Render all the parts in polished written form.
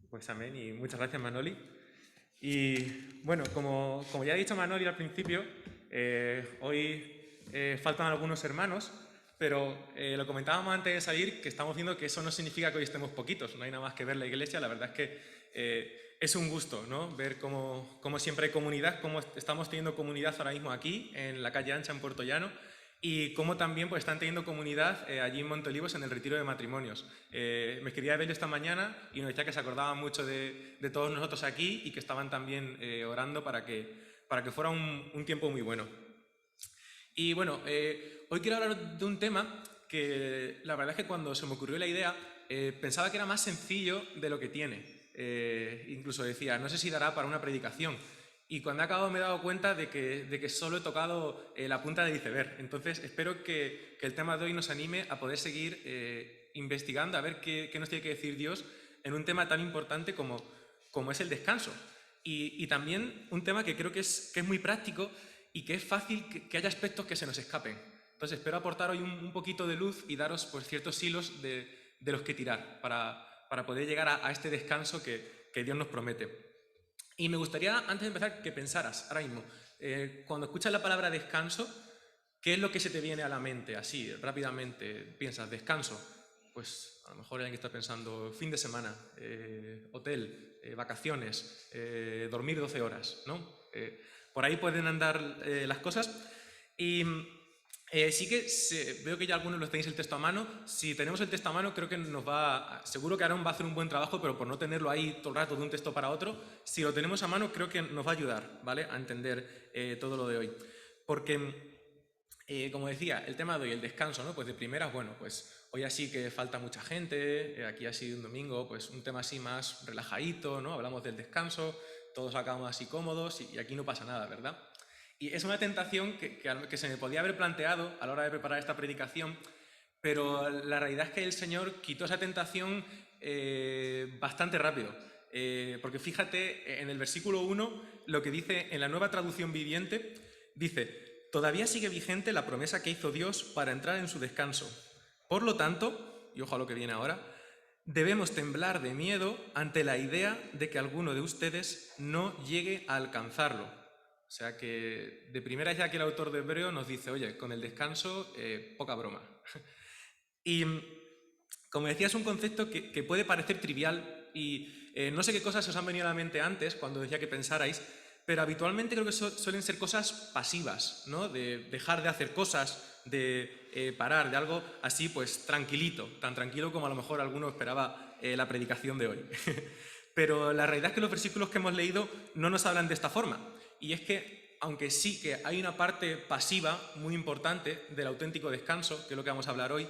Pues amén y muchas gracias, Manoli. Y bueno, como ya ha dicho Manoli al principio, hoy faltan algunos hermanos, pero lo comentábamos antes de salir que estamos viendo que eso no significa que hoy estemos poquitos, no hay nada más que ver la iglesia, la verdad es que es un gusto, ¿no? Ver cómo siempre hay comunidad, cómo estamos teniendo comunidad ahora mismo aquí, en la calle Ancha, en Puerto Llano, y cómo también pues, están teniendo comunidad allí en Monteolivos en el retiro de matrimonios. Me escribía Evelio esta mañana y nos decía que se acordaba mucho de todos nosotros aquí y que estaban también orando para que fuera un tiempo muy bueno. Y bueno, hoy quiero hablar de un tema que la verdad es que cuando se me ocurrió la idea pensaba que era más sencillo de lo que tiene. Incluso decía, no sé si dará para una predicación. Y cuando he acabado me he dado cuenta de que solo he tocado la punta del iceberg. Entonces espero que el tema de hoy nos anime a poder seguir investigando, a ver qué nos tiene que decir Dios en un tema tan importante como es el descanso. Y también un tema que creo que es muy práctico y que es fácil que haya aspectos que se nos escapen. Entonces espero aportar hoy un poquito de luz y daros pues, ciertos hilos de los que tirar para poder llegar a este descanso que Dios nos promete. Y me gustaría, antes de empezar, que pensaras ahora mismo, cuando escuchas la palabra descanso, ¿qué es lo que se te viene a la mente? Así, rápidamente, piensas, descanso. Pues a lo mejor alguien que está pensando fin de semana, hotel, vacaciones, dormir 12 horas, ¿no? Por ahí pueden andar las cosas. Y sí que veo que ya algunos lo tenéis el texto a mano. Si tenemos el texto a mano, creo que seguro que Aaron va a hacer un buen trabajo, pero por no tenerlo ahí todo el rato de un texto para otro, si lo tenemos a mano, creo que nos va a ayudar, ¿vale? A entender todo lo de hoy. Porque, como decía, el tema de hoy, el descanso, ¿no? Pues de primeras, bueno, pues hoy así que falta mucha gente, aquí ha sido un domingo, pues un tema así más relajadito, ¿no? Hablamos del descanso, todos acabamos así cómodos y aquí no pasa nada, ¿verdad? Y es una tentación que se me podía haber planteado a la hora de preparar esta predicación, pero la realidad es que el Señor quitó esa tentación bastante rápido. Porque fíjate en el versículo 1 lo que dice en la Nueva Traducción Viviente, dice, todavía sigue vigente la promesa que hizo Dios para entrar en su descanso. Por lo tanto, y ojo a lo que viene ahora, debemos temblar de miedo ante la idea de que alguno de ustedes no llegue a alcanzarlo. O sea que de primera ya que el autor de Hebreo nos dice, oye, con el descanso, poca broma. Y como decía, es un concepto que puede parecer trivial y no sé qué cosas os han venido a la mente antes cuando decía que pensarais, pero habitualmente creo que suelen ser cosas pasivas, ¿no? De dejar de hacer cosas, de parar, de algo así pues tranquilito, tan tranquilo como a lo mejor alguno esperaba la predicación de hoy. Pero la realidad es que los versículos que hemos leído no nos hablan de esta forma. Y es que, aunque sí que hay una parte pasiva muy importante del auténtico descanso, que es lo que vamos a hablar hoy,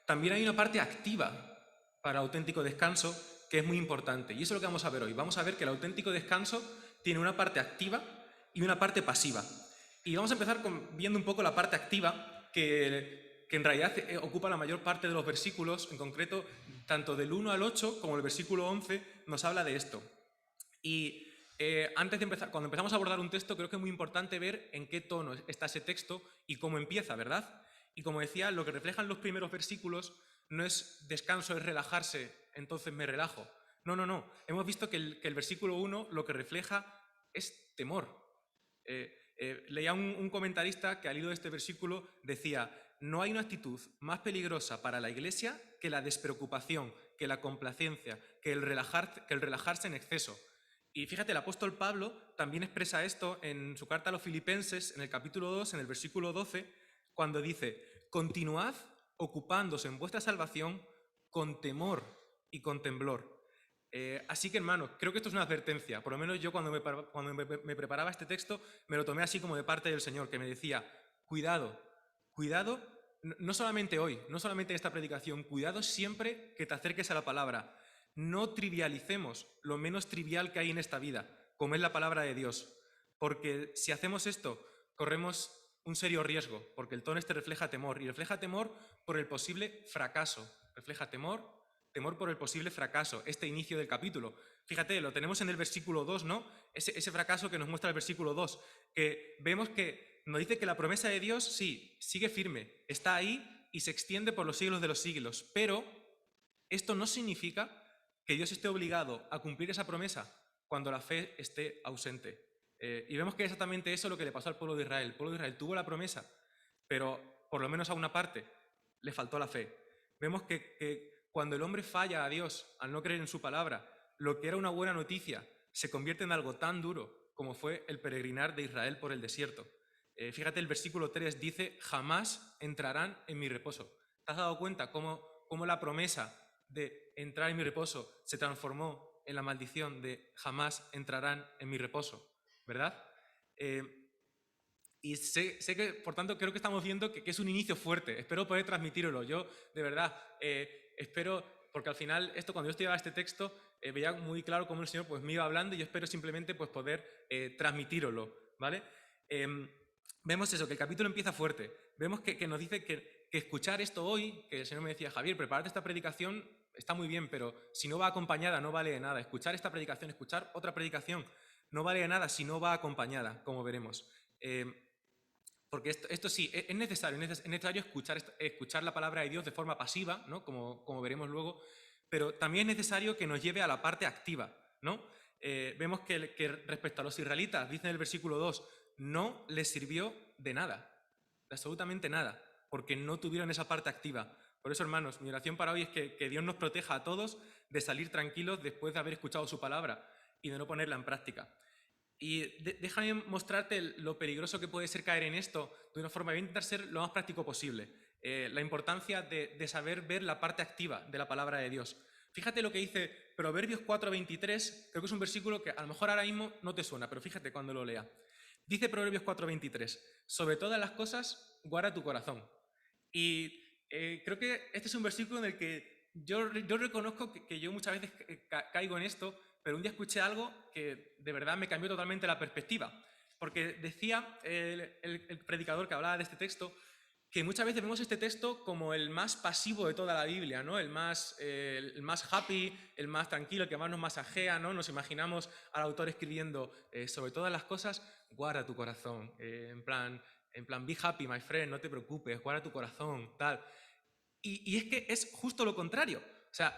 también hay una parte activa para el auténtico descanso que es muy importante. Y eso es lo que vamos a ver hoy. Vamos a ver que el auténtico descanso tiene una parte activa y una parte pasiva. Y vamos a empezar viendo un poco la parte activa, que en realidad ocupa la mayor parte de los versículos, en concreto, tanto del 1 al 8 como el versículo 11 nos habla de esto. Y antes de empezar, cuando empezamos a abordar un texto, creo que es muy importante ver en qué tono está ese texto y cómo empieza, ¿verdad? Y como decía, lo que reflejan los primeros versículos no es descanso, es relajarse, entonces me relajo. No, no, no. Hemos visto que el versículo 1 lo que refleja es temor. Leía un comentarista que al hilo de este versículo decía, no hay una actitud más peligrosa para la Iglesia que la despreocupación, que la complacencia, que el relajarse en exceso. Y fíjate, el apóstol Pablo también expresa esto en su carta a los Filipenses, en el capítulo 2, en el versículo 12, cuando dice, continuad ocupándose en vuestra salvación con temor y con temblor. Así que, hermanos, creo que esto es una advertencia. Por lo menos yo cuando me preparaba este texto me lo tomé así como de parte del Señor, que me decía, cuidado, cuidado, no solamente hoy, no solamente en esta predicación, cuidado siempre que te acerques a la palabra. No trivialicemos lo menos trivial que hay en esta vida, como es la palabra de Dios. Porque si hacemos esto, corremos un serio riesgo, porque el tono este refleja temor, y refleja temor por el posible fracaso. Refleja temor por el posible fracaso, este inicio del capítulo. Fíjate, lo tenemos en el versículo 2, ¿no? Ese fracaso que nos muestra el versículo 2, que vemos que nos dice que la promesa de Dios, sí, sigue firme, está ahí y se extiende por los siglos de los siglos, pero esto no significa que Dios esté obligado a cumplir esa promesa cuando la fe esté ausente. Y vemos que es exactamente eso lo que le pasó al pueblo de Israel. El pueblo de Israel tuvo la promesa, pero por lo menos a una parte le faltó la fe. Vemos que cuando el hombre falla a Dios al no creer en su palabra, lo que era una buena noticia se convierte en algo tan duro como fue el peregrinar de Israel por el desierto. Fíjate, el versículo 3 dice: jamás entrarán en mi reposo. ¿Te has dado cuenta cómo la promesa de entrar en mi reposo se transformó en la maldición de jamás entrarán en mi reposo? ¿Verdad? Y sé que, por tanto, creo que estamos viendo que es un inicio fuerte. Espero poder transmitíroslo. Yo, de verdad, espero, porque al final, cuando yo estudiaba este texto, veía muy claro cómo el Señor pues, me iba hablando, y yo espero simplemente pues, poder transmitíroslo, ¿vale? Vemos eso, que el capítulo empieza fuerte. Vemos que nos dice que escuchar esto hoy, que el Señor me decía: Javier, prepárate esta predicación, está muy bien, pero si no va acompañada no vale de nada. Escuchar esta predicación, escuchar otra predicación, no vale de nada si no va acompañada, como veremos. Porque esto sí, es necesario escuchar la palabra de Dios de forma pasiva, ¿no? Como veremos luego, pero también es necesario que nos lleve a la parte activa, ¿no? Vemos que respecto a los israelitas, dice en el versículo 2, no les sirvió de nada, de absolutamente nada, porque no tuvieron esa parte activa. Por eso, hermanos, mi oración para hoy es que Dios nos proteja a todos de salir tranquilos después de haber escuchado su palabra y de no ponerla en práctica. Y déjame mostrarte lo peligroso que puede ser caer en esto de una forma. Voy a intentar ser lo más práctico posible. La importancia de saber ver la parte activa de la palabra de Dios. Fíjate lo que dice Proverbios 4:23, creo que es un versículo que a lo mejor ahora mismo no te suena, pero fíjate cuando lo lea. Dice Proverbios 4:23, sobre todas las cosas guarda tu corazón. Y creo que este es un versículo en el que yo reconozco que yo muchas veces caigo en esto, pero un día escuché algo que de verdad me cambió totalmente la perspectiva, porque decía el predicador que hablaba de este texto que muchas veces vemos este texto como el más pasivo de toda la Biblia, ¿no? El más happy, el más tranquilo, el que más nos masajea, ¿no? Nos imaginamos al autor escribiendo sobre todas las cosas, guarda tu corazón, en plan, be happy, my friend, no te preocupes, guarda tu corazón, tal. Y es que es justo lo contrario. O sea,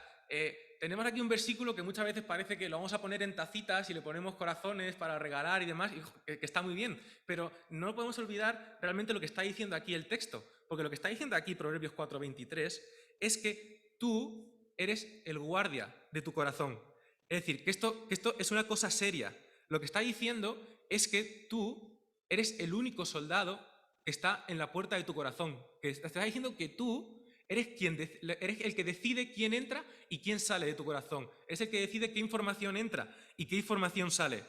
tenemos aquí un versículo que muchas veces parece que lo vamos a poner en tacitas y le ponemos corazones para regalar y demás, y que está muy bien, pero no podemos olvidar realmente lo que está diciendo aquí el texto, porque lo que está diciendo aquí Proverbios 4:23 es que tú eres el guardia de tu corazón. Es decir, que esto es una cosa seria. Lo que está diciendo es que tú eres el único soldado que está en la puerta de tu corazón, que está diciendo que tú eres el que decide quién entra y quién sale de tu corazón. Es el que decide qué información entra y qué información sale.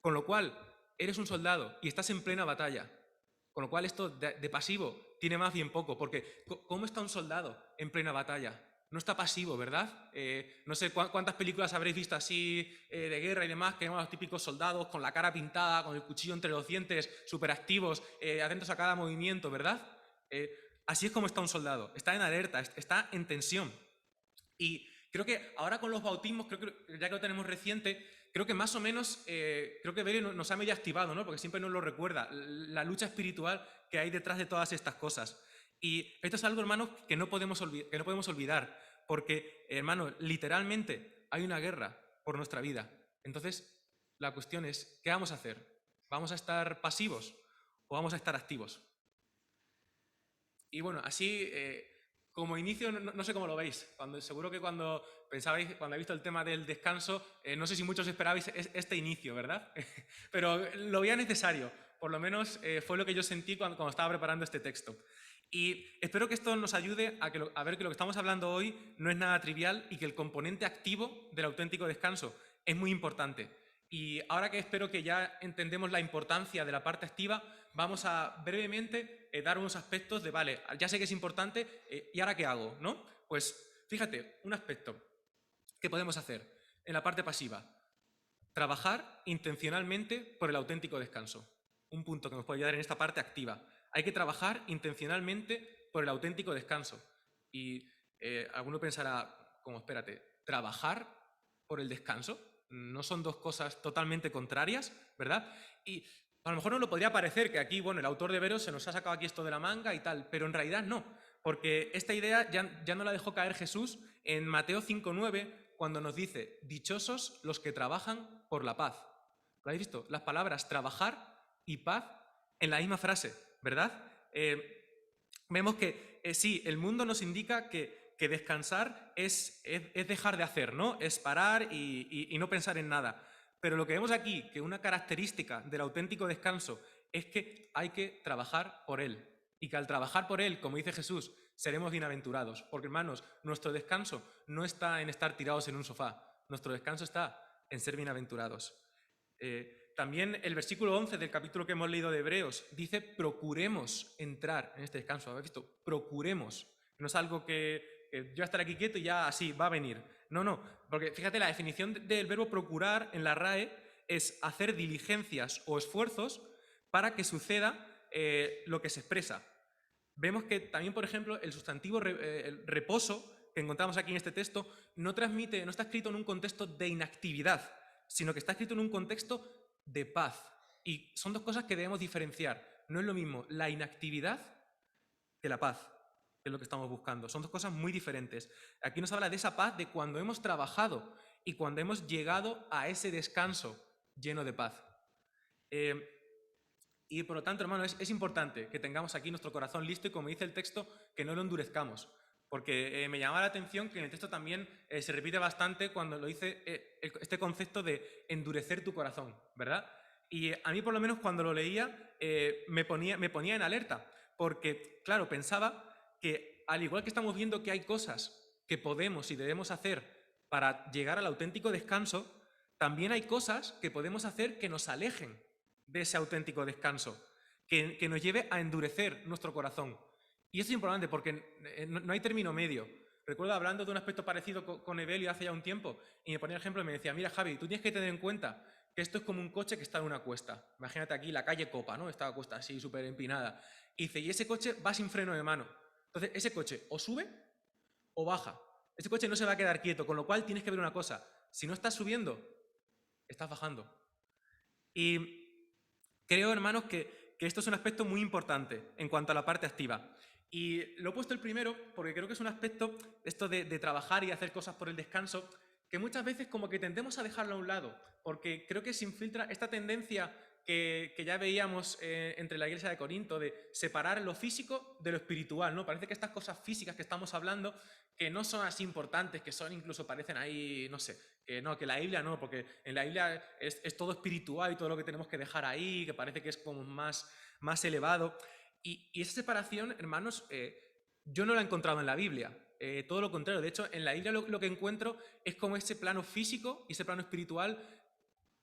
Con lo cual, eres un soldado y estás en plena batalla. Con lo cual, esto de pasivo tiene más bien poco, porque ¿cómo está un soldado en plena batalla? No está pasivo, ¿verdad? No sé cuántas películas habréis visto así de guerra y demás, que vemos a los típicos soldados con la cara pintada, con el cuchillo entre los dientes, súper activos, atentos a cada movimiento, ¿verdad? Así es como está un soldado, está en alerta, está en tensión. Y creo que ahora con los bautismos, creo que ya que lo tenemos reciente, creo que más o menos, creo que Beri nos ha medio activado, ¿no? Porque siempre nos lo recuerda, la lucha espiritual que hay detrás de todas estas cosas. Y esto es algo, hermanos, que no podemos olvidar, porque, hermanos, literalmente hay una guerra por nuestra vida. Entonces, la cuestión es, ¿qué vamos a hacer? ¿Vamos a estar pasivos o vamos a estar activos? Y bueno, así como inicio, no sé cómo lo veis. Seguro que cuando he visto el tema del descanso, no sé si muchos esperabais este inicio, ¿verdad? Pero lo veía necesario. Por lo menos fue lo que yo sentí cuando estaba preparando este texto. Y espero que esto nos ayude a ver que lo que estamos hablando hoy no es nada trivial y que el componente activo del auténtico descanso es muy importante. Y ahora que espero que ya entendemos la importancia de la parte activa, vamos a brevemente dar unos aspectos de, vale, ya sé que es importante, ¿y ahora qué hago? ¿No? Pues fíjate, un aspecto que podemos hacer en la parte pasiva. Trabajar intencionalmente por el auténtico descanso. Un punto que nos puede ayudar en esta parte activa. Hay que trabajar intencionalmente por el auténtico descanso. Y alguno pensará, como espérate, ¿trabajar por el descanso? ¿No son dos cosas totalmente contrarias? ¿Verdad? Y a lo mejor no lo podría parecer que aquí, bueno, el autor de Veros se nos ha sacado aquí esto de la manga y tal, pero en realidad no, porque esta idea ya no la dejó caer Jesús en Mateo 5:9, cuando nos dice, dichosos los que trabajan por la paz. ¿Lo habéis visto? Las palabras trabajar y paz en la misma frase, ¿verdad? Vemos que sí, el mundo nos indica que descansar es dejar de hacer, ¿no? Es parar y no pensar en nada. Pero lo que vemos aquí, que una característica del auténtico descanso es que hay que trabajar por él. Y que al trabajar por él, como dice Jesús, seremos bienaventurados. Porque, hermanos, nuestro descanso no está en estar tirados en un sofá. Nuestro descanso está en ser bienaventurados. También el versículo 11 del capítulo que hemos leído de Hebreos dice procuremos entrar en este descanso. ¿Habéis visto? Procuremos. No es algo que yo voy a estar aquí quieto y ya así va a venir. No, porque fíjate, la definición del verbo procurar en la RAE es hacer diligencias o esfuerzos para que suceda lo que se expresa. Vemos que también, por ejemplo, el sustantivo el reposo que encontramos aquí en este texto no está escrito en un contexto de inactividad, sino que está escrito en un contexto de paz. Y son dos cosas que debemos diferenciar. No es lo mismo la inactividad que la paz, que es lo que estamos buscando. Son dos cosas muy diferentes. Aquí nos habla de esa paz de cuando hemos trabajado y cuando hemos llegado a ese descanso lleno de paz. Y por lo tanto, hermano, es importante que tengamos aquí nuestro corazón listo y, como dice el texto, que no lo endurezcamos. Porque me llama la atención que en el texto también se repite bastante cuando lo dice este concepto de endurecer tu corazón, ¿verdad? Y a mí, por lo menos, cuando lo leía, me ponía en alerta. Porque, claro, pensaba que, al igual que estamos viendo que hay cosas que podemos y debemos hacer para llegar al auténtico descanso, también hay cosas que podemos hacer que nos alejen de ese auténtico descanso, que nos lleve a endurecer nuestro corazón. Y eso es importante porque no hay término medio. Recuerdo hablando de un aspecto parecido con Evelio hace ya un tiempo y me ponía el ejemplo y me decía, mira Javi, tú tienes que tener en cuenta que esto es como un coche que está en una cuesta. Imagínate aquí la calle Copa, ¿no? Esta cuesta así súper empinada. Y dice, y ese coche va sin freno de mano. Entonces ese coche o sube o baja. Ese coche no se va a quedar quieto, con lo cual tienes que ver una cosa. Si no estás subiendo, estás bajando. Y creo, hermanos, que esto es un aspecto muy importante en cuanto a la parte activa. Y lo he puesto el primero porque creo que es un aspecto, esto de trabajar y hacer cosas por el descanso, que muchas veces como que tendemos a dejarlo a un lado, porque creo que se infiltra esta tendencia que ya veíamos entre la iglesia de Corinto, de separar lo físico de lo espiritual, ¿no? Parece que estas cosas físicas que estamos hablando, que no son así importantes, que son incluso parecen ahí, no sé, que no, que la Biblia no, porque en la Biblia es todo espiritual y todo lo que tenemos que dejar ahí, que parece que es como más elevado. Y esa separación, hermanos, yo no la he encontrado en la Biblia. Todo lo contrario. De hecho, en la Biblia lo que encuentro es como ese plano físico y ese plano espiritual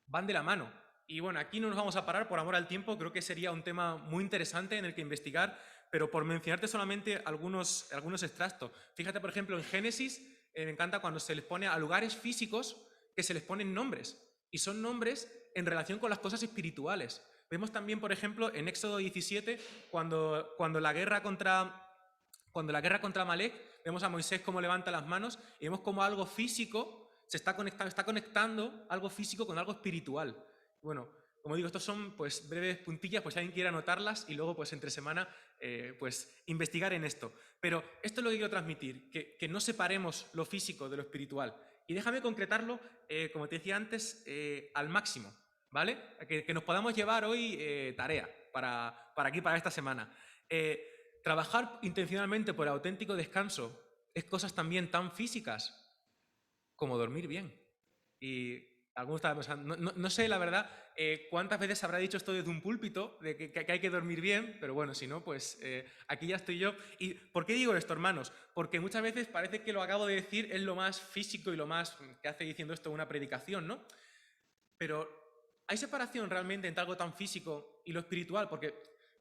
van de la mano. Y bueno, aquí no nos vamos a parar por amor al tiempo. Creo que sería un tema muy interesante en el que investigar, pero por mencionarte solamente algunos extractos. Fíjate, por ejemplo, en Génesis, me encanta cuando se les pone a lugares físicos que se les ponen nombres. Y son nombres en relación con las cosas espirituales. Vemos también, por ejemplo, en Éxodo 17, cuando la guerra contra Amalek, vemos a Moisés cómo levanta las manos y vemos cómo algo físico está conectando algo físico con algo espiritual. Bueno, como digo, estos son pues breves puntillas, pues si alguien quiere anotarlas y luego pues entre semana pues investigar en esto. Pero esto es lo que quiero transmitir, que no separemos lo físico de lo espiritual. Y déjame concretarlo, como te decía antes, al máximo, ¿vale? Que nos podamos llevar hoy tarea para aquí, para esta semana. Trabajar intencionalmente por el auténtico descanso es cosas también tan físicas como dormir bien. Y algunos estaban pensando, no sé la verdad cuántas veces habrá dicho esto desde un púlpito, de que hay que dormir bien, pero bueno, si no, pues aquí ya estoy yo. ¿Y por qué digo esto, hermanos? Porque muchas veces parece que lo acabo de decir es lo más físico y lo más que hace diciendo esto una predicación, ¿no? Pero ¿hay separación realmente entre algo tan físico y lo espiritual? Porque,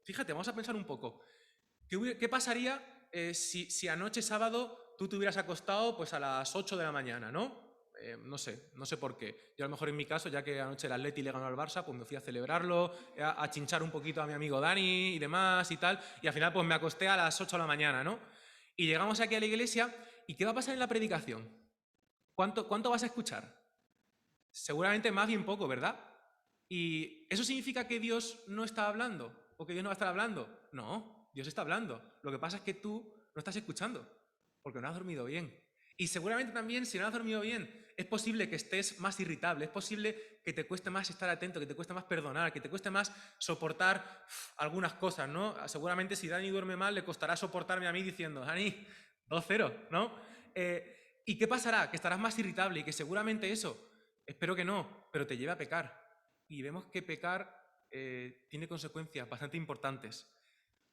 fíjate, vamos a pensar un poco. ¿Qué pasaría si anoche sábado tú te hubieras acostado pues a las 8 de la mañana, ¿no? No sé por qué. Yo a lo mejor en mi caso, ya que anoche el Atleti le ganó al Barça, pues me fui a celebrarlo, a chinchar un poquito a mi amigo Dani y demás y tal, y al final pues me acosté a las 8 de la mañana, ¿no? Y llegamos aquí a la iglesia, ¿y qué va a pasar en la predicación? ¿Cuánto vas a escuchar? Seguramente más bien poco, ¿verdad? ¿Y eso significa que Dios no está hablando? ¿O que Dios no va a estar hablando? No, Dios está hablando. Lo que pasa es que tú no estás escuchando, porque no has dormido bien. Y seguramente también, si no has dormido bien, es posible que estés más irritable, es posible que te cueste más estar atento, que te cueste más perdonar, que te cueste más soportar algunas cosas, ¿no? Seguramente si Dani duerme mal, le costará soportarme a mí diciendo, Dani, 2-0, ¿no? ¿Y qué pasará? Que estarás más irritable y que seguramente eso, espero que no, pero te lleve a pecar. Y vemos que pecar tiene consecuencias bastante importantes.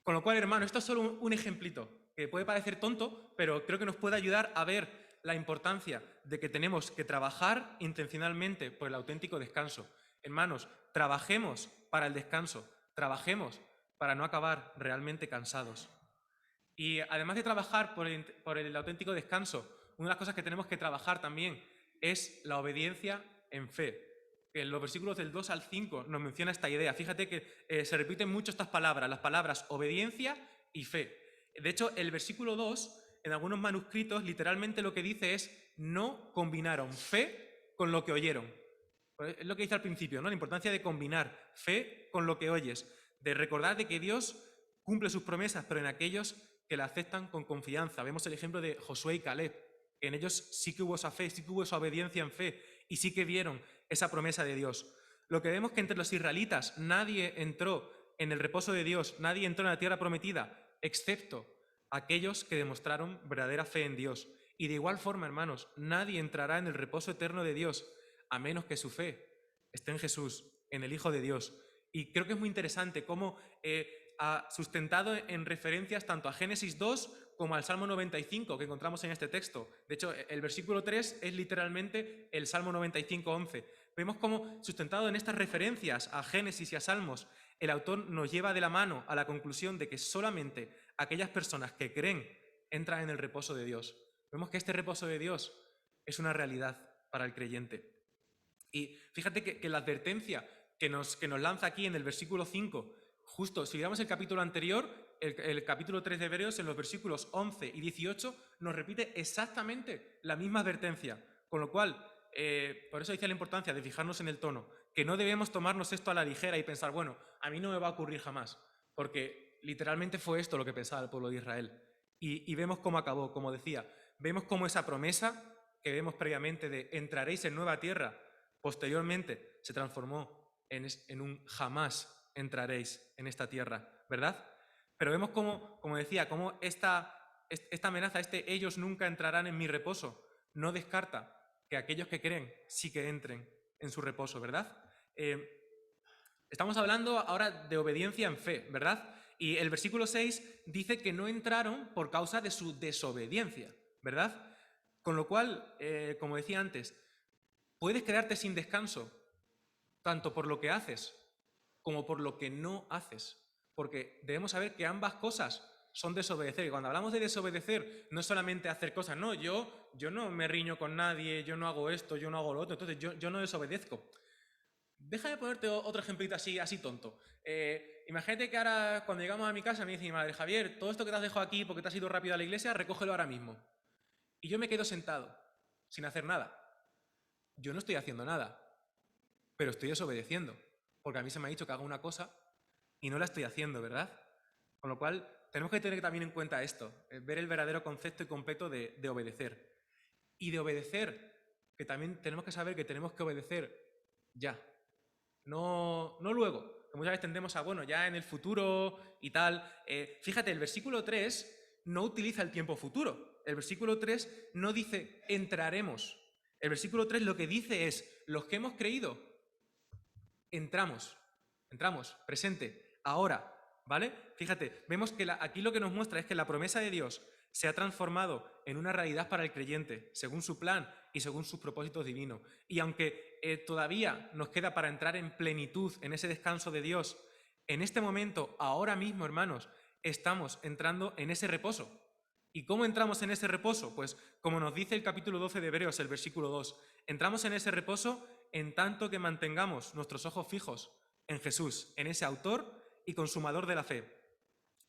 Con lo cual, hermano, esto es solo un ejemplito, que puede parecer tonto, pero creo que nos puede ayudar a ver la importancia de que tenemos que trabajar intencionalmente por el auténtico descanso. Hermanos, trabajemos para el descanso, trabajemos para no acabar realmente cansados. Y además de trabajar por el auténtico descanso, una de las cosas que tenemos que trabajar también es la obediencia en fe. Que en los versículos del 2 al 5 nos menciona esta idea. Fíjate que se repiten mucho estas palabras, las palabras obediencia y fe. De hecho, el versículo 2, en algunos manuscritos, literalmente lo que dice es no combinaron fe con lo que oyeron. Es lo que dice al principio, ¿no? La importancia de combinar fe con lo que oyes, de recordar de que Dios cumple sus promesas, pero en aquellos que la aceptan con confianza. Vemos el ejemplo de Josué y Caleb. En ellos sí que hubo esa fe, sí que hubo esa obediencia en fe y sí que vieron esa promesa de Dios. Lo que vemos que entre los israelitas nadie entró en el reposo de Dios, nadie entró en la tierra prometida, excepto aquellos que demostraron verdadera fe en Dios. Y de igual forma, hermanos, nadie entrará en el reposo eterno de Dios a menos que su fe esté en Jesús, en el Hijo de Dios. Y creo que es muy interesante cómo ha sustentado en referencias tanto a Génesis 2 como al Salmo 95 que encontramos en este texto. De hecho, el versículo 3 es literalmente el Salmo 95:11. Vemos cómo, sustentado en estas referencias a Génesis y a Salmos, el autor nos lleva de la mano a la conclusión de que solamente aquellas personas que creen entran en el reposo de Dios. Vemos que este reposo de Dios es una realidad para el creyente. Y fíjate que la advertencia que nos lanza aquí en el versículo 5, justo si miramos el capítulo anterior, el capítulo 3 de Hebreos, en los versículos 11 y 18, nos repite exactamente la misma advertencia. Con lo cual, por eso decía la importancia de fijarnos en el tono, que no debemos tomarnos esto a la ligera y pensar, bueno, a mí no me va a ocurrir jamás, porque literalmente fue esto lo que pensaba el pueblo de Israel. Y vemos cómo acabó, como decía, vemos cómo esa promesa que vemos previamente de entraréis en nueva tierra, posteriormente se transformó en un jamás entraréis en esta tierra, ¿verdad? Pero vemos como decía, cómo esta amenaza, ellos nunca entrarán en mi reposo, no descarta que aquellos que creen sí que entren en su reposo, ¿verdad? Estamos hablando ahora de obediencia en fe, ¿verdad? Y el versículo 6 dice que no entraron por causa de su desobediencia, ¿verdad? Con lo cual, como decía antes, puedes quedarte sin descanso, tanto por lo que haces como por lo que no haces, porque debemos saber que ambas cosas son desobedecer. Y cuando hablamos de desobedecer, no es solamente hacer cosas, no, yo no me riño con nadie, yo no hago esto, yo no hago lo otro, entonces yo no desobedezco. Déjame ponerte otro ejemplito así tonto. Imagínate que ahora cuando llegamos a mi casa me dice mi madre, Javier, todo esto que te has dejado aquí porque te has ido rápido a la iglesia, recógelo ahora mismo. Y yo me quedo sentado, sin hacer nada. Yo no estoy haciendo nada, pero estoy desobedeciendo, porque a mí se me ha dicho que haga una cosa y no la estoy haciendo, ¿verdad? Con lo cual, tenemos que tener también en cuenta esto, ver el verdadero concepto y completo de obedecer. Y de obedecer, que también tenemos que saber que tenemos que obedecer ya, no luego, que muchas veces tendemos a, bueno, ya en el futuro y tal. Fíjate, el versículo 3 no utiliza el tiempo futuro. El versículo 3 no dice entraremos. El versículo 3 lo que dice es, los que hemos creído, entramos, presente, ahora, ¿vale? Fíjate, vemos que aquí lo que nos muestra es que la promesa de Dios se ha transformado en una realidad para el creyente, según su plan y según sus propósitos divinos. Y aunque todavía nos queda para entrar en plenitud en ese descanso de Dios, en este momento, ahora mismo, hermanos, estamos entrando en ese reposo. ¿Y cómo entramos en ese reposo? Pues como nos dice el capítulo 12 de Hebreos, el versículo 2, entramos en ese reposo en tanto que mantengamos nuestros ojos fijos en Jesús, en ese autor y consumador de la fe.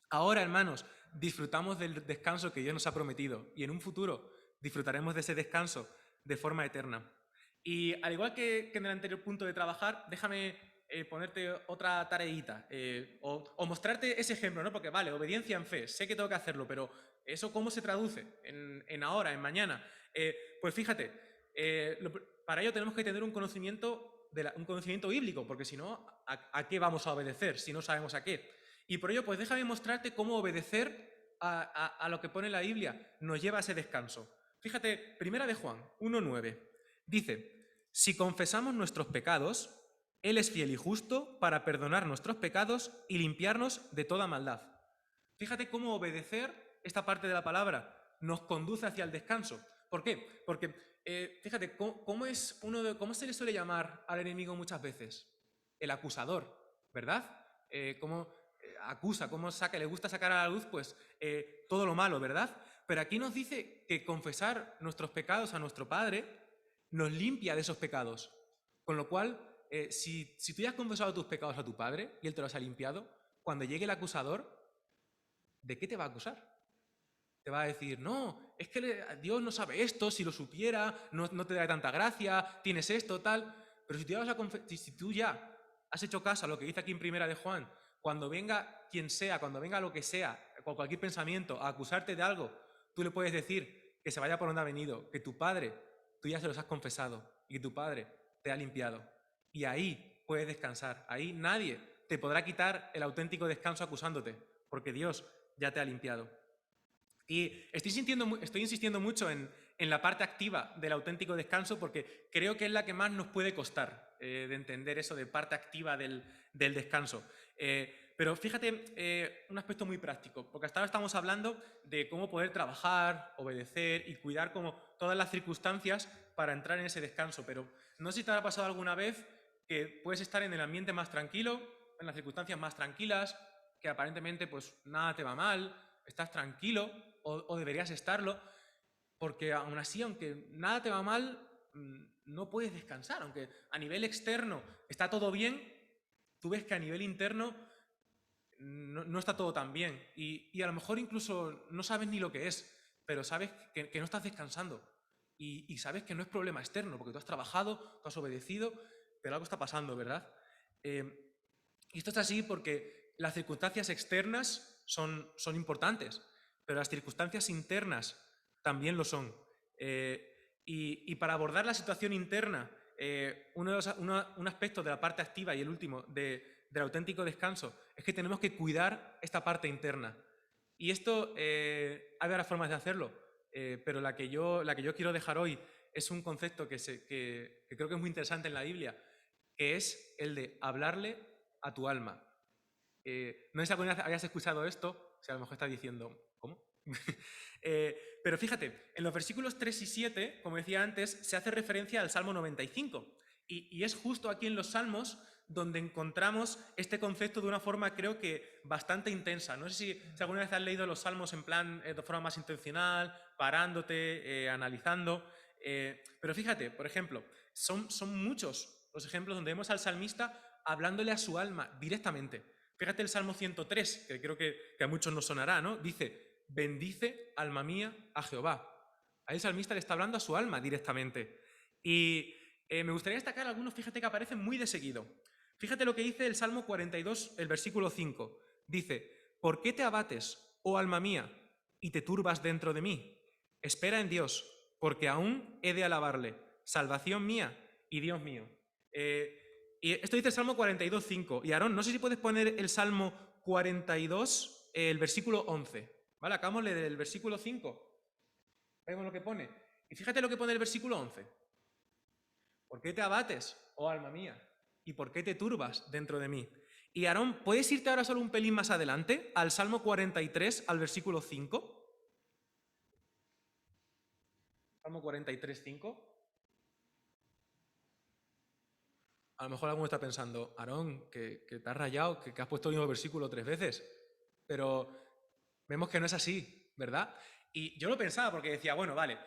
Ahora, hermanos, disfrutamos del descanso que Dios nos ha prometido y en un futuro disfrutaremos de ese descanso de forma eterna. Y al igual que en el anterior punto de trabajar, déjame ponerte otra tareita o mostrarte ese ejemplo, ¿no? Porque vale, obediencia en fe, sé que tengo que hacerlo, pero ¿eso cómo se traduce en ahora, en mañana? Pues fíjate, para ello tenemos que tener un conocimiento, un conocimiento bíblico, porque si no, ¿a qué vamos a obedecer si no sabemos a qué? Y por ello, pues déjame mostrarte cómo obedecer a lo que pone la Biblia nos lleva a ese descanso. Fíjate, primera de Juan 1:9, dice: si confesamos nuestros pecados, Él es fiel y justo para perdonar nuestros pecados y limpiarnos de toda maldad. Fíjate cómo obedecer esta parte de la palabra nos conduce hacia el descanso. ¿Por qué? Porque fíjate, ¿cómo se le suele llamar al enemigo muchas veces? El acusador, ¿verdad? ¿Cómo acusa, le gusta sacar a la luz pues todo lo malo, ¿verdad? Pero aquí nos dice que confesar nuestros pecados a nuestro Padre nos limpia de esos pecados. Con lo cual, si tú ya has confesado tus pecados a tu Padre y Él te los ha limpiado, cuando llegue el acusador, ¿de qué te va a acusar? Te va a decir, no, es que Dios no sabe esto, si lo supiera, no te da tanta gracia, tienes esto, tal. Pero si tú ya has hecho caso a lo que dice aquí en Primera de Juan, cuando venga quien sea, cuando venga lo que sea, con cualquier pensamiento, a acusarte de algo, tú le puedes decir que se vaya por donde ha venido, que tu Padre, tú ya se los has confesado y que tu Padre te ha limpiado. Y ahí puedes descansar. Ahí nadie te podrá quitar el auténtico descanso acusándote, porque Dios ya te ha limpiado. Y estoy insistiendo mucho en la parte activa del auténtico descanso porque creo que es la que más nos puede costar de entender eso de parte activa del descanso. Pero fíjate, un aspecto muy práctico, porque hasta ahora estamos hablando de cómo poder trabajar, obedecer y cuidar como todas las circunstancias para entrar en ese descanso, pero no sé si te habrá pasado alguna vez que puedes estar en el ambiente más tranquilo, en las circunstancias más tranquilas, que aparentemente pues nada te va mal, estás tranquilo o deberías estarlo, porque aún así, aunque nada te va mal, no puedes descansar, aunque a nivel externo está todo bien, tú ves que a nivel interno no está todo tan bien y a lo mejor incluso no sabes ni lo que es, pero sabes que no estás descansando y sabes que no es problema externo, porque tú has trabajado, tú has obedecido, pero algo está pasando, ¿verdad? Y esto es así porque las circunstancias externas son importantes, pero las circunstancias internas también lo son. Y para abordar la situación interna, un aspecto de la parte activa y el último del auténtico descanso es que tenemos que cuidar esta parte interna. Y esto, hay varias formas de hacerlo, pero la que yo quiero dejar hoy es un concepto que creo que es muy interesante en la Biblia, que es el de hablarle a tu alma. No sé si alguna vez habías escuchado esto, si a lo mejor estás diciendo, ¿cómo? Pero fíjate, en los versículos 3 y 7, como decía antes, se hace referencia al Salmo 95. Y es justo aquí en los Salmos donde encontramos este concepto de una forma, creo que, bastante intensa. No sé si alguna vez has leído los Salmos en plan de forma más intencional, parándote, analizando. Pero fíjate, por ejemplo, son muchos los ejemplos donde vemos al salmista hablándole a su alma directamente. Fíjate el Salmo 103, que creo que a muchos nos sonará, ¿no? Dice, bendice, alma mía, a Jehová. Ahí el salmista le está hablando a su alma directamente. Y me gustaría destacar algunos, fíjate que aparecen muy de seguido. Fíjate lo que dice el Salmo 42, el versículo 5. Dice, ¿por qué te abates, oh alma mía, y te turbas dentro de mí? Espera en Dios, porque aún he de alabarle, salvación mía y Dios mío. Y esto dice el Salmo 42, 5. Y Aarón, no sé si puedes poner el Salmo 42, el versículo 11. ¿Vale? Acabamos de leer el versículo 5. Vemos lo que pone. Y fíjate lo que pone el versículo 11. ¿Por qué te abates, oh alma mía? ¿Y por qué te turbas dentro de mí? Y Aarón, ¿puedes irte ahora solo un pelín más adelante, al Salmo 43, al versículo 5? Salmo 43, 5. A lo mejor alguno está pensando, Aarón, que te has rayado, que has puesto el mismo versículo 3 veces. Pero vemos que no es así, ¿verdad? Y yo lo pensaba porque decía, bueno, vale,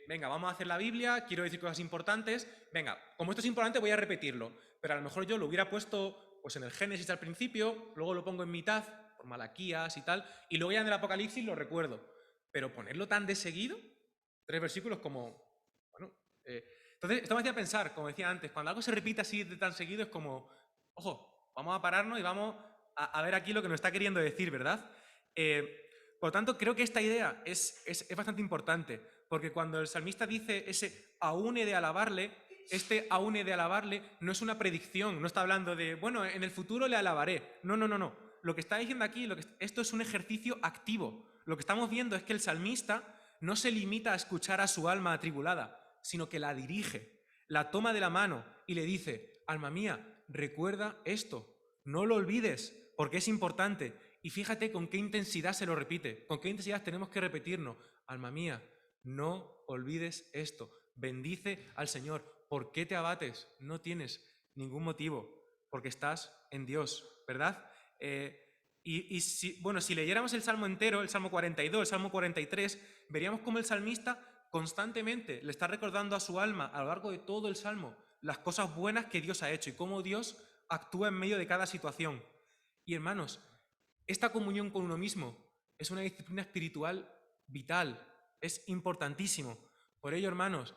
venga, vamos a hacer la Biblia, quiero decir cosas importantes, venga, como esto es importante voy a repetirlo, pero a lo mejor yo lo hubiera puesto pues en el Génesis al principio, luego lo pongo en mitad, por Malaquías y tal, y luego ya en el Apocalipsis lo recuerdo. Pero ponerlo tan de seguido, 3 versículos como, bueno... entonces, esto me hacía pensar, como decía antes, cuando algo se repite así de tan seguido es como, ojo, vamos a pararnos y vamos a ver aquí lo que nos está queriendo decir, ¿verdad? Por lo tanto, creo que esta idea es bastante importante, porque cuando el salmista dice ese aún he de alabarle, este aún he de alabarle no es una predicción, no está hablando de, bueno, en el futuro le alabaré. No, no, no, no. Lo que está diciendo aquí, esto es un ejercicio activo. Lo que estamos viendo es que el salmista no se limita a escuchar a su alma atribulada, sino que la dirige, la toma de la mano y le dice, alma mía, recuerda esto, no lo olvides, porque es importante. Y fíjate con qué intensidad se lo repite, con qué intensidad tenemos que repetirnos. Alma mía, no olvides esto, bendice al Señor. ¿Por qué te abates? No tienes ningún motivo, porque estás en Dios, ¿verdad? Si leyéramos el Salmo entero, el Salmo 42, el Salmo 43, veríamos cómo el salmista constantemente le está recordando a su alma a lo largo de todo el Salmo las cosas buenas que Dios ha hecho y cómo Dios actúa en medio de cada situación. Y hermanos, esta comunión con uno mismo es una disciplina espiritual vital, es importantísimo. Por ello, hermanos,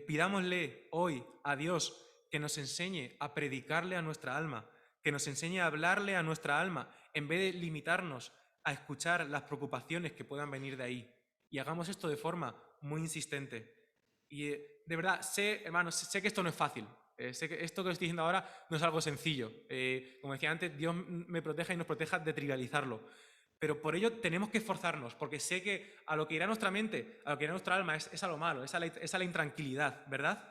pidámosle hoy a Dios que nos enseñe a predicarle a nuestra alma, que nos enseñe a hablarle a nuestra alma, en vez de limitarnos a escuchar las preocupaciones que puedan venir de ahí. Y hagamos esto de forma muy insistente. Y de verdad, hermanos, sé que esto no es fácil. Sé que esto que estoy diciendo ahora no es algo sencillo. Como decía antes, Dios me proteja y nos proteja de trivializarlo. Pero por ello tenemos que esforzarnos, porque sé que a lo que irá nuestra mente, a lo que irá nuestra alma, es a lo malo, es a la intranquilidad, ¿verdad?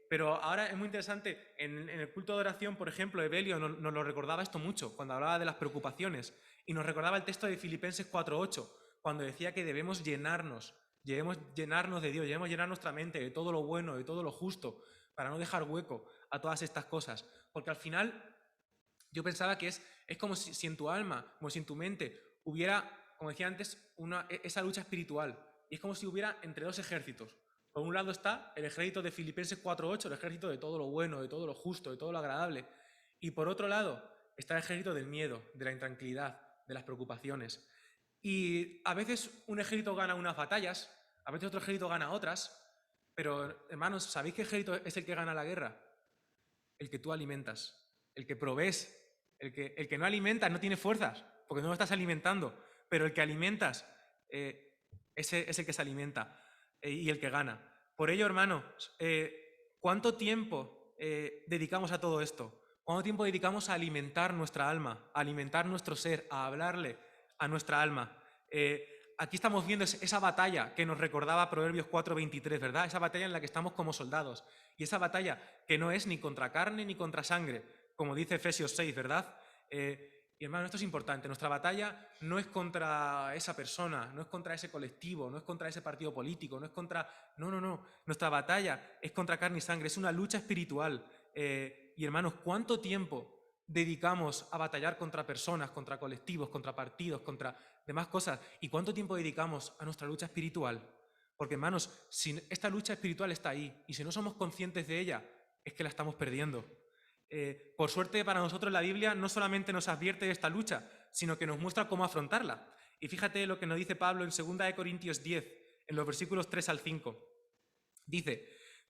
Pero ahora es muy interesante, en el culto de oración, por ejemplo, Evelio nos lo recordaba esto mucho, cuando hablaba de las preocupaciones, y nos recordaba el texto de Filipenses 4:8, cuando decía que debemos llenarnos de Dios, debemos llenar nuestra mente de todo lo bueno, de todo lo justo, para no dejar hueco a todas estas cosas. Porque al final yo pensaba que es como si en tu alma, como si en tu mente hubiera, como decía antes, esa lucha espiritual. Y es como si hubiera entre dos ejércitos. Por un lado está el ejército de Filipenses 4:8, el ejército de todo lo bueno, de todo lo justo, de todo lo agradable. Y por otro lado está el ejército del miedo, de la intranquilidad, de las preocupaciones. Y a veces un ejército gana unas batallas, a veces otro ejército gana otras, pero hermanos, ¿sabéis qué ejército es el que gana la guerra? El que tú alimentas, el que provees, el que no alimentas no tiene fuerzas, porque no lo estás alimentando, pero el que alimentas, ese es el que se alimenta y el que gana. Por ello, hermanos, ¿cuánto tiempo dedicamos a todo esto? ¿Cuánto tiempo dedicamos a alimentar nuestra alma, a alimentar nuestro ser, a hablarle a nuestra alma? Aquí estamos viendo esa batalla que nos recordaba Proverbios 4:23, ¿verdad? Esa batalla en la que estamos como soldados. Y esa batalla que no es ni contra carne ni contra sangre, como dice Efesios 6, ¿verdad? Y hermano, esto es importante. Nuestra batalla no es contra esa persona, no es contra ese colectivo, no es contra ese partido político, no es contra... No. Nuestra batalla es contra carne y sangre, es una lucha espiritual. Y hermanos, ¿cuánto tiempo dedicamos a batallar contra personas, contra colectivos, contra partidos, contra demás cosas? ¿Y cuánto tiempo dedicamos a nuestra lucha espiritual? Porque, hermanos, si esta lucha espiritual está ahí y si no somos conscientes de ella, es que la estamos perdiendo. Por suerte para nosotros la Biblia no solamente nos advierte de esta lucha, sino que nos muestra cómo afrontarla. Y fíjate lo que nos dice Pablo en 2 Corintios 10, en los versículos 3 al 5. Dice,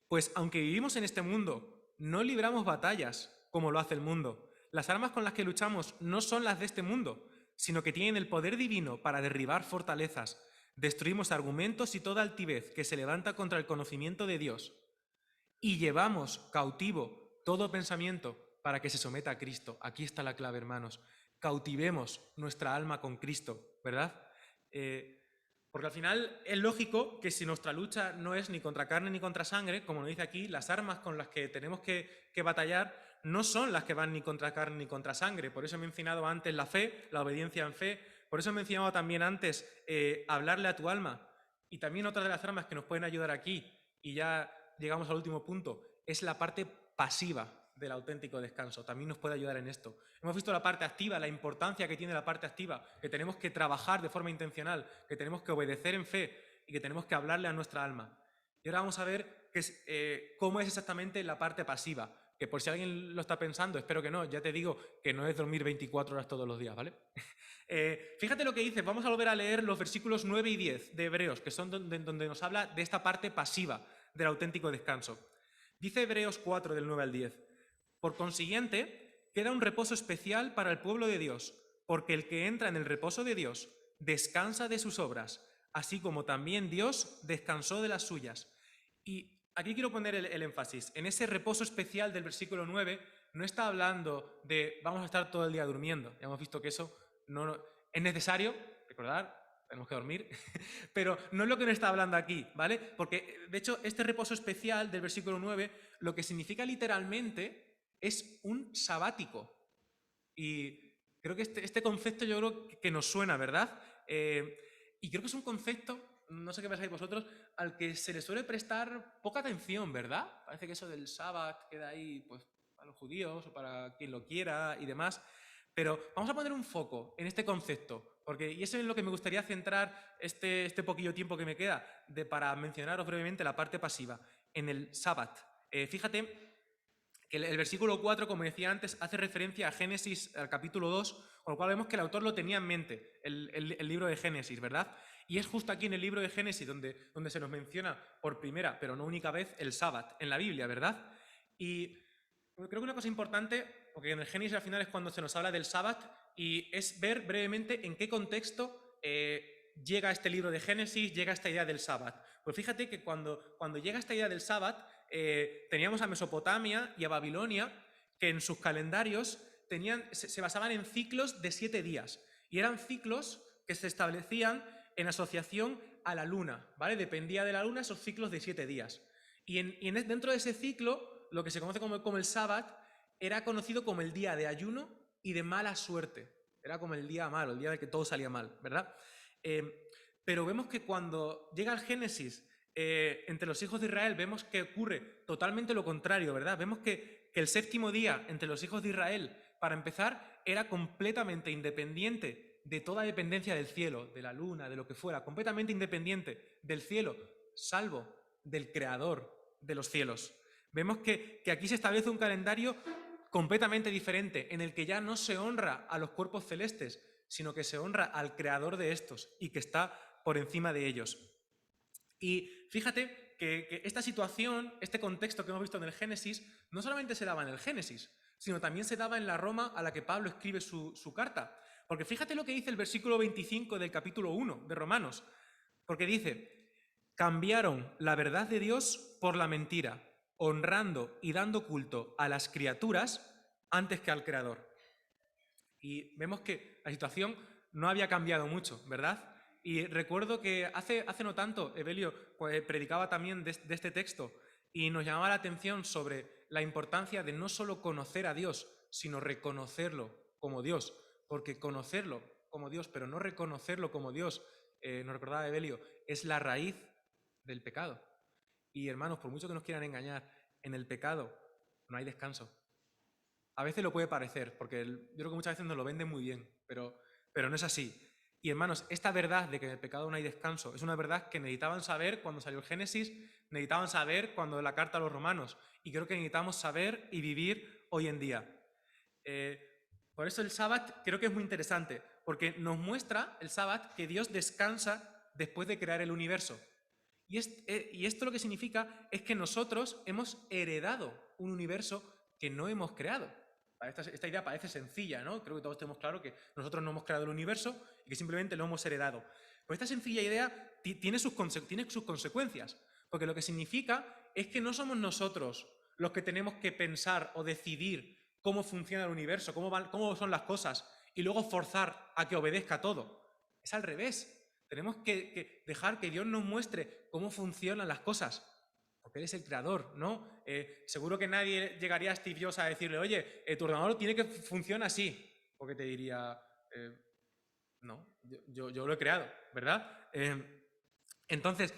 pues aunque vivimos en este mundo, no libramos batallas como lo hace el mundo. Las armas con las que luchamos no son las de este mundo, sino que tienen el poder divino para derribar fortalezas. Destruimos argumentos y toda altivez que se levanta contra el conocimiento de Dios. Y llevamos cautivo todo pensamiento para que se someta a Cristo. Aquí está la clave, hermanos. Cautivemos nuestra alma con Cristo, ¿verdad? Porque al final es lógico que si nuestra lucha no es ni contra carne ni contra sangre, como nos dice aquí, las armas con las que tenemos que batallar no son las que van ni contra carne ni contra sangre. Por eso he mencionado antes la fe, la obediencia en fe. Por eso he mencionado también antes hablarle a tu alma. Y también otra de las armas que nos pueden ayudar aquí, y ya llegamos al último punto, es la parte pasiva del auténtico descanso. También nos puede ayudar en esto. Hemos visto la parte activa, la importancia que tiene la parte activa, que tenemos que trabajar de forma intencional, que tenemos que obedecer en fe y que tenemos que hablarle a nuestra alma. Y ahora vamos a ver cómo es exactamente la parte pasiva, que por si alguien lo está pensando, espero que no, ya te digo que no es dormir 24 horas todos los días, ¿vale? Fíjate lo que dice, vamos a volver a leer los versículos 9 y 10 de Hebreos, que son donde nos habla de esta parte pasiva del auténtico descanso. Dice Hebreos 4, del 9 al 10. Por consiguiente, queda un reposo especial para el pueblo de Dios, porque el que entra en el reposo de Dios descansa de sus obras, así como también Dios descansó de las suyas. Y aquí quiero poner el énfasis. En ese reposo especial del versículo 9, no está hablando de vamos a estar todo el día durmiendo. Ya hemos visto que eso no es necesario, recordar, tenemos que dormir, pero no es lo que nos está hablando aquí, ¿vale? Porque, de hecho, este reposo especial del versículo 9, lo que significa literalmente es un sabático. Y creo que este concepto yo creo que nos suena, ¿verdad? Y creo que es un concepto, no sé qué pensáis vosotros, al que se le suele prestar poca atención, ¿verdad? Parece que eso del sábado queda ahí pues, para los judíos o para quien lo quiera y demás. Pero vamos a poner un foco en este concepto, porque y eso es en lo que me gustaría centrar este poquillo tiempo que me queda para mencionaros brevemente la parte pasiva, en el sábado. Fíjate que el versículo 4, como decía antes, hace referencia a Génesis, al capítulo 2, con lo cual vemos que el autor lo tenía en mente, el libro de Génesis, ¿verdad? Y es justo aquí en el libro de Génesis donde se nos menciona por primera, pero no única vez, el sábado en la Biblia, ¿verdad? Y creo que una cosa importante, porque en el Génesis al final es cuando se nos habla del sábado, y es ver brevemente en qué contexto llega este libro de Génesis, llega esta idea del sábado. Pues fíjate que cuando llega esta idea del sábado, teníamos a Mesopotamia y a Babilonia, que en sus calendarios se basaban en ciclos de 7 días. Y eran ciclos que se establecían en asociación a la luna, ¿vale? Dependía de la luna esos ciclos de 7 días. Y dentro de ese ciclo, lo que se conoce como el sábado, era conocido como el día de ayuno y de mala suerte. Era como el día malo, el día de que todo salía mal, ¿verdad? Pero vemos que cuando llega el Génesis, entre los hijos de Israel, vemos que ocurre totalmente lo contrario, ¿verdad? Vemos que el séptimo día entre los hijos de Israel, para empezar, era completamente independiente de toda dependencia del cielo, de la luna, de lo que fuera, completamente independiente del cielo, salvo del creador de los cielos. Vemos que aquí se establece un calendario completamente diferente, en el que ya no se honra a los cuerpos celestes, sino que se honra al creador de estos y que está por encima de ellos. Y fíjate que esta situación, este contexto que hemos visto en el Génesis, no solamente se daba en el Génesis, sino también se daba en la Roma a la que Pablo escribe su carta. Porque fíjate lo que dice el versículo 25 del capítulo 1 de Romanos. Porque dice, cambiaron la verdad de Dios por la mentira, honrando y dando culto a las criaturas antes que al Creador. Y vemos que la situación no había cambiado mucho, ¿verdad? Y recuerdo que hace no tanto, Evelio predicaba también de este texto y nos llamaba la atención sobre la importancia de no solo conocer a Dios, sino reconocerlo como Dios. Porque conocerlo como Dios, pero no reconocerlo como Dios, nos recordaba Evelio, es la raíz del pecado. Y hermanos, por mucho que nos quieran engañar, en el pecado no hay descanso. A veces lo puede parecer, porque yo creo que muchas veces nos lo venden muy bien, pero no es así. Y hermanos, esta verdad de que en el pecado no hay descanso es una verdad que necesitaban saber cuando salió el Génesis, necesitaban saber cuando la carta a los romanos, y creo que necesitamos saber y vivir hoy en día. Por eso el sábado creo que es muy interesante, porque nos muestra el sábado que Dios descansa después de crear el universo. Y esto lo que significa es que nosotros hemos heredado un universo que no hemos creado. Esta idea parece sencilla, ¿no? Creo que todos tenemos claro que nosotros no hemos creado el universo y que simplemente lo hemos heredado. Pero esta sencilla idea tiene sus consecuencias, porque lo que significa es que no somos nosotros los que tenemos que pensar o decidir cómo funciona el universo, cómo son las cosas, y luego forzar a que obedezca todo. Es al revés. Tenemos que dejar que Dios nos muestre cómo funcionan las cosas, porque Él es el creador, ¿no? Seguro que nadie llegaría a Steve Jobs a decirle, oye, tu ordenador tiene que funcionar así, porque te diría, no, yo lo he creado, ¿verdad? Entonces,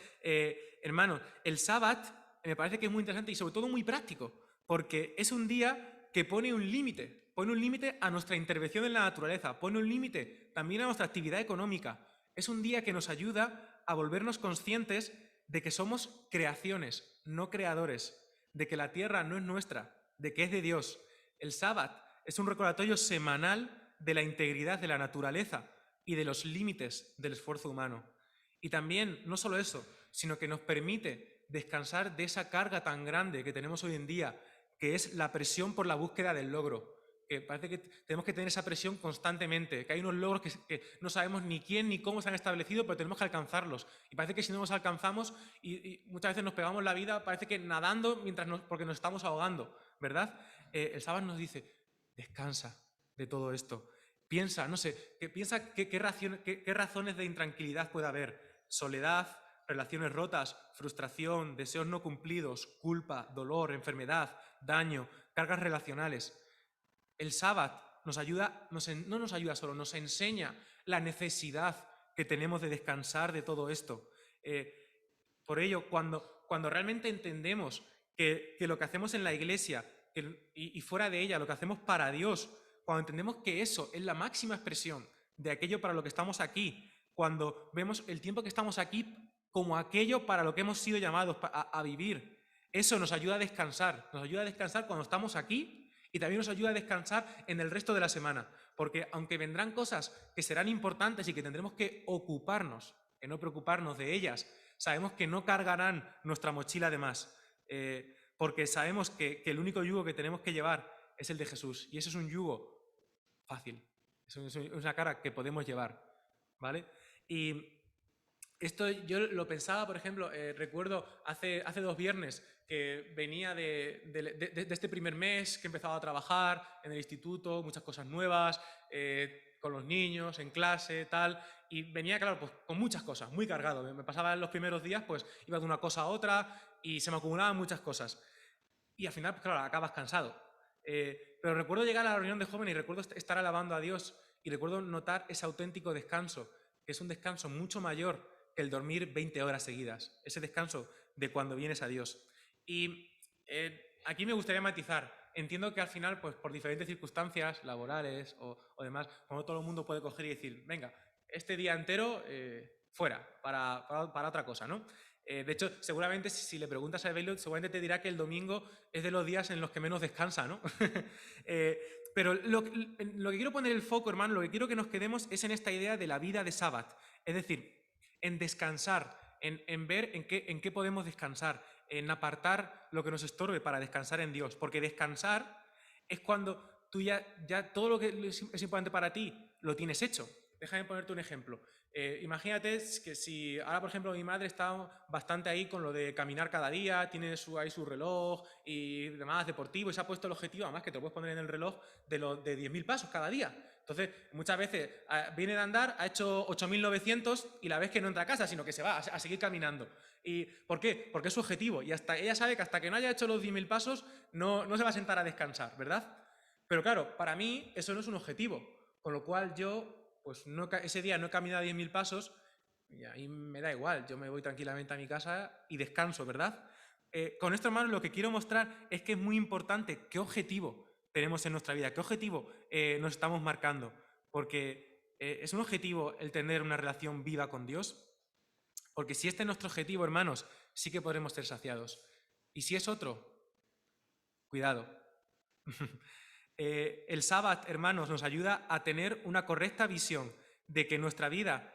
hermanos, el sábado me parece que es muy interesante y sobre todo muy práctico, porque es un día que pone un límite a nuestra intervención en la naturaleza, pone un límite también a nuestra actividad económica. Es un día que nos ayuda a volvernos conscientes de que somos creaciones, no creadores, de que la tierra no es nuestra, de que es de Dios. El sábado es un recordatorio semanal de la integridad de la naturaleza y de los límites del esfuerzo humano. Y también, no solo eso, sino que nos permite descansar de esa carga tan grande que tenemos hoy en día, que es la presión por la búsqueda del logro, que parece que tenemos que tener esa presión constantemente, que hay unos logros que no sabemos ni quién ni cómo se han establecido, pero tenemos que alcanzarlos. Y parece que si no los alcanzamos, y muchas veces nos pegamos la vida, parece que nadando porque nos estamos ahogando, ¿verdad? El sábado nos dice, descansa de todo esto. Piensa, no sé, qué razones de intranquilidad puede haber. Soledad, relaciones rotas, frustración, deseos no cumplidos, culpa, dolor, enfermedad, daño, cargas relacionales. El sábado nos ayuda, no nos ayuda solo, nos enseña la necesidad que tenemos de descansar de todo esto. Por ello, cuando realmente entendemos que lo que hacemos en la iglesia y fuera de ella, lo que hacemos para Dios, cuando entendemos que eso es la máxima expresión de aquello para lo que estamos aquí, cuando vemos el tiempo que estamos aquí como aquello para lo que hemos sido llamados a vivir, eso nos ayuda a descansar cuando estamos aquí y también nos ayuda a descansar en el resto de la semana, porque aunque vendrán cosas que serán importantes y que tendremos que ocuparnos, que no preocuparnos de ellas, sabemos que no cargarán nuestra mochila de más, porque sabemos que el único yugo que tenemos que llevar es el de Jesús, y ese es un yugo fácil, es una carga que podemos llevar, ¿vale? Y esto yo lo pensaba, por ejemplo, recuerdo hace 2 viernes que venía de este primer mes que he empezado a trabajar en el instituto, muchas cosas nuevas, con los niños, en clase, tal, y venía, claro, pues con muchas cosas, muy cargado. Me pasaba en los primeros días, pues iba de una cosa a otra y se me acumulaban muchas cosas. Y al final, pues claro, acabas cansado. Pero recuerdo llegar a la reunión de jóvenes y recuerdo estar alabando a Dios y recuerdo notar ese auténtico descanso, que es un descanso mucho mayor que el dormir 20 horas seguidas, ese descanso de cuando vienes a Dios. Y aquí me gustaría matizar. Entiendo que al final, pues por diferentes circunstancias laborales o demás, como todo el mundo puede coger y decir, venga, este día entero fuera, para otra cosa, ¿no? De hecho, seguramente si le preguntas a Evelio, seguramente te dirá que el domingo es de los días en los que menos descansa, ¿no? Pero lo que quiero poner el foco, hermano, lo que quiero que nos quedemos es en esta idea de la vida de sábado. Es decir, en descansar, en ver en qué podemos descansar, en apartar lo que nos estorbe para descansar en Dios. Porque descansar es cuando tú ya todo lo que es importante para ti lo tienes hecho. Déjame ponerte un ejemplo. Imagínate que si ahora, por ejemplo, mi madre está bastante ahí con lo de caminar cada día, tiene ahí su reloj y demás deportivo, y se ha puesto el objetivo, además que te lo puedes poner en el reloj, de 10.000 pasos cada día. Entonces, muchas veces viene de andar, ha hecho 8.900 y la ves que no entra a casa, sino que se va a seguir caminando. ¿Y por qué? Porque es su objetivo. Y hasta ella sabe que hasta que no haya hecho los 10.000 pasos, no se va a sentar a descansar, ¿verdad? Pero claro, para mí eso no es un objetivo. Con lo cual yo, pues ese día no he caminado 10.000 pasos y ahí me da igual. Yo me voy tranquilamente a mi casa y descanso, ¿verdad? Con esto, hermanos, lo que quiero mostrar es que es muy importante qué objetivo tenemos en nuestra vida, qué objetivo nos estamos marcando, porque es un objetivo el tener una relación viva con Dios, porque si este es nuestro objetivo, hermanos, sí que podremos ser saciados. Y si es otro, cuidado. El sábado, hermanos, nos ayuda a tener una correcta visión de que nuestra vida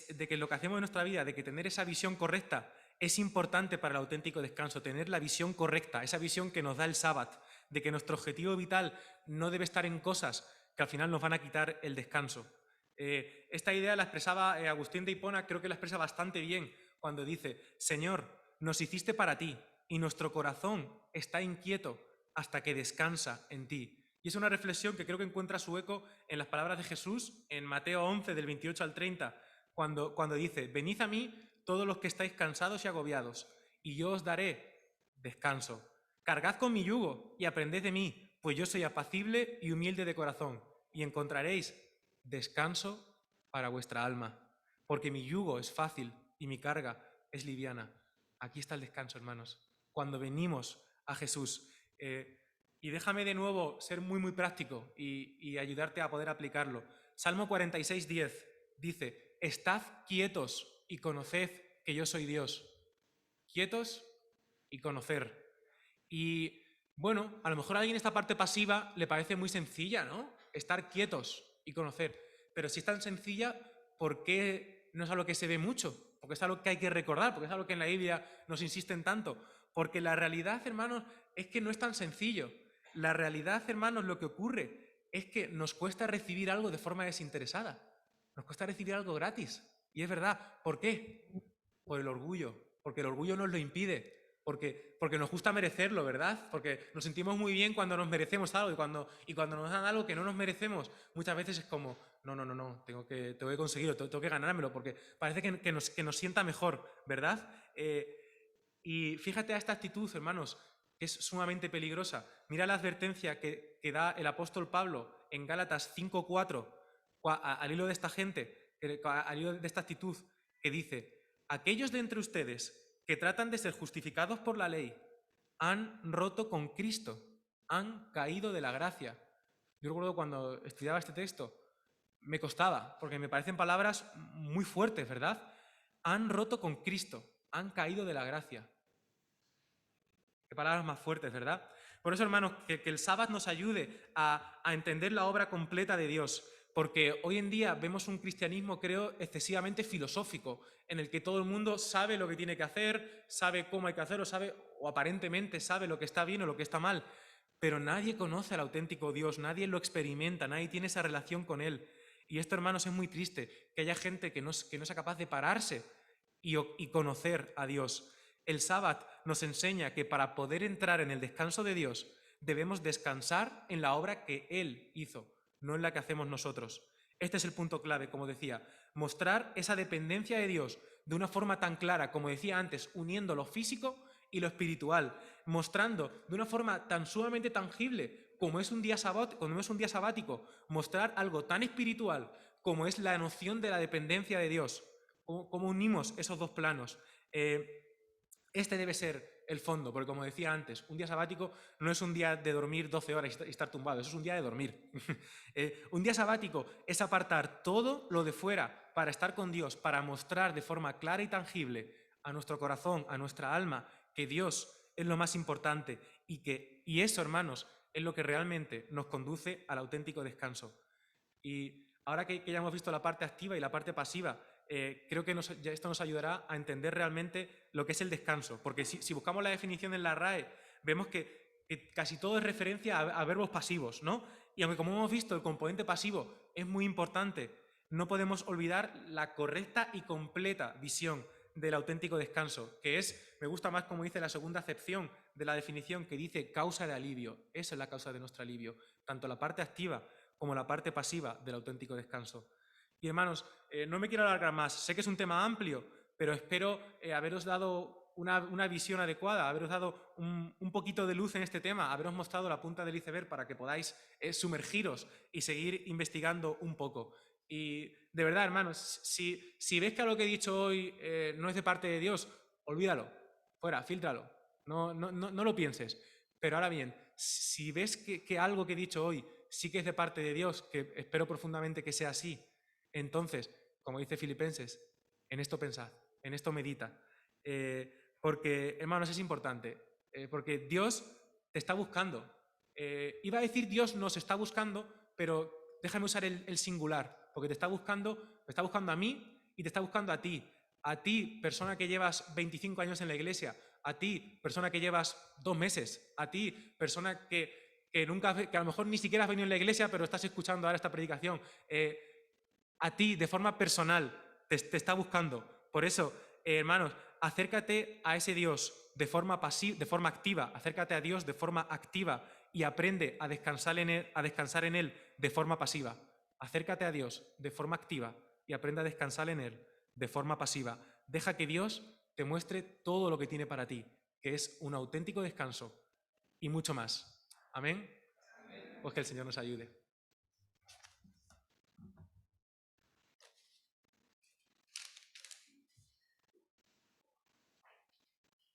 de que lo que hacemos en nuestra vida, de que tener esa visión correcta es importante para el auténtico descanso, tener la visión correcta, esa visión que nos da el sábado, de que nuestro objetivo vital no debe estar en cosas que al final nos van a quitar el descanso. Esta idea la expresaba Agustín de Hipona, creo que la expresa bastante bien cuando dice: Señor, nos hiciste para ti y nuestro corazón está inquieto hasta que descansa en ti. Y es una reflexión que creo que encuentra su eco en las palabras de Jesús en Mateo 11, del 28 al 30, cuando dice: venid a mí todos los que estáis cansados y agobiados, y yo os daré descanso. Cargad con mi yugo y aprended de mí, pues yo soy apacible y humilde de corazón, y encontraréis descanso para vuestra alma, porque mi yugo es fácil y mi carga es liviana. Aquí está el descanso, hermanos, cuando venimos a Jesús. Y déjame de nuevo ser muy práctico y ayudarte a poder aplicarlo. Salmo 46, 10 dice: estad quietos y conoced que yo soy Dios. Quietos y conocer. Y bueno, a lo mejor a alguien esta parte pasiva le parece muy sencilla, ¿no? Estar quietos y conocer. Pero si es tan sencilla, ¿por qué no es algo que se ve mucho? Porque es algo que hay que recordar, porque es algo que en la Biblia nos insisten tanto. Porque la realidad, hermanos, es que no es tan sencillo. La realidad, hermanos, lo que ocurre es que nos cuesta recibir algo de forma desinteresada. Nos cuesta recibir algo gratis. Y es verdad. ¿Por qué? Por el orgullo. Porque el orgullo nos lo impide. Porque nos gusta merecerlo, ¿verdad? Porque nos sentimos muy bien cuando nos merecemos algo y cuando nos dan algo que no nos merecemos, muchas veces es como, no, tengo que conseguirlo, tengo que ganármelo, porque parece que nos sienta mejor, ¿verdad? Y fíjate a esta actitud, hermanos, que es sumamente peligrosa. Mira la advertencia que da el apóstol Pablo en Gálatas 5:4 al hilo de esta gente, al hilo de esta actitud, que dice: aquellos de entre ustedes que tratan de ser justificados por la ley han roto con Cristo, han caído de la gracia. Yo recuerdo cuando estudiaba este texto, me costaba, porque me parecen palabras muy fuertes, ¿verdad? Han roto con Cristo, han caído de la gracia. Qué palabras más fuertes, ¿verdad? Por eso, hermanos, que el sábado nos ayude a entender la obra completa de Dios, porque hoy en día vemos un cristianismo, creo, excesivamente filosófico, en el que todo el mundo sabe lo que tiene que hacer, sabe cómo hay que hacerlo, o aparentemente sabe lo que está bien o lo que está mal, pero nadie conoce al auténtico Dios, nadie lo experimenta, nadie tiene esa relación con Él. Y esto, hermanos, es muy triste, que haya gente que no sea capaz de pararse y conocer a Dios. El sábado nos enseña que para poder entrar en el descanso de Dios debemos descansar en la obra que Él hizo, no en la que hacemos nosotros. Este es el punto clave, como decía, mostrar esa dependencia de Dios de una forma tan clara, como decía antes, uniendo lo físico y lo espiritual, mostrando de una forma tan sumamente tangible como es un día sabático, mostrar algo tan espiritual como es la noción de la dependencia de Dios. ¿Cómo unimos esos dos planos? Este debe ser el fondo, porque como decía antes, un día sabático no es un día de dormir 12 horas y estar tumbado, eso es un día de dormir. Un día sabático es apartar todo lo de fuera para estar con Dios, para mostrar de forma clara y tangible a nuestro corazón, a nuestra alma, que Dios es lo más importante y eso, hermanos, es lo que realmente nos conduce al auténtico descanso. Y ahora que ya hemos visto la parte activa y la parte pasiva, creo que esto nos ayudará a entender realmente lo que es el descanso, porque si buscamos la definición en la RAE, vemos que casi todo es referencia a verbos pasivos, ¿no? Y aunque, como hemos visto, el componente pasivo es muy importante, no podemos olvidar la correcta y completa visión del auténtico descanso, que es, me gusta más como dice la segunda acepción de la definición, que dice causa de alivio. Esa es la causa de nuestro alivio, tanto la parte activa como la parte pasiva del auténtico descanso. Y hermanos, no me quiero alargar más, sé que es un tema amplio, pero espero haberos dado una visión adecuada, haberos dado un poquito de luz en este tema, haberos mostrado la punta del iceberg para que podáis sumergiros y seguir investigando un poco. Y de verdad, hermanos, si ves que algo que he dicho hoy no es de parte de Dios, olvídalo, fuera, fíltralo, no lo pienses. Pero ahora bien, si ves que algo que he dicho hoy sí que es de parte de Dios, que espero profundamente que sea así, entonces, como dice Filipenses, en esto pensad, en esto medita. Porque, hermanos, es importante, porque Dios te está buscando. Iba a decir Dios nos está buscando, pero déjame usar el singular, porque te está buscando a mí y te está buscando a ti. A ti, persona que llevas 25 años en la iglesia, a ti, persona que llevas 2 meses, a ti, persona que a lo mejor ni siquiera has venido en la iglesia, pero estás escuchando ahora esta predicación. A ti, de forma personal, te está buscando. Por eso, hermanos, acércate a ese Dios de forma activa, acércate a Dios de forma activa y aprende a descansar en Él de forma pasiva. Acércate a Dios de forma activa y aprende a descansar en Él de forma pasiva. Deja que Dios te muestre todo lo que tiene para ti, que es un auténtico descanso y mucho más. Amén. Pues que el Señor nos ayude.